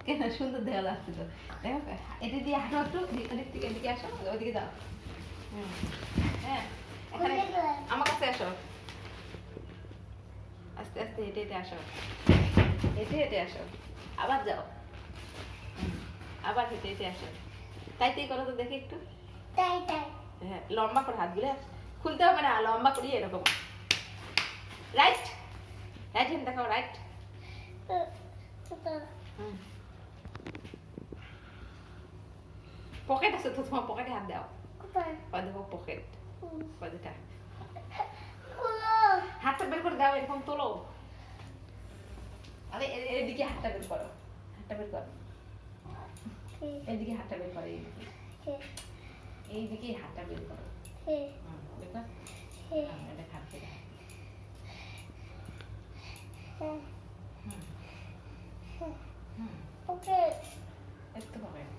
কেন সুন্দর দেওয়া লাগছে তো। দেখো এটা দিয়ে হাঁটো একটু, ওদিক থেকে এদিকে আসো, ওদিকে দাও। হ্যাঁ, এখানে আমার কাছে আসো, আস্তে আস্তে হেঁটে হেঁটে আসো, হেঁটে হেঁটে আসো, আবার যাও, আবার হেঁটে হেঁটে আসো। তাই তাই করো তো দেখি একটু। হ্যাঁ, লম্বা করে হাতগুলো খুলতে হবে না, লম্বা করি এরকম। রাইট, রাইট হ্যান্ড দেখাও, রাইট। পকেট আছে তো, তোমার পকেটে হাত দাও। ওই দেখো পকেট, ওইটা হাতটা বের করে দাও, এরকম তোলো। আরে এদিকে হাতটা বের করো, হাতটা বের করো, এইদিকে হাতটা বের করো, এইদিকে, এইদিকে হাতটা বের করো। দেখো এটা খাচ্ছে। একটু পকেট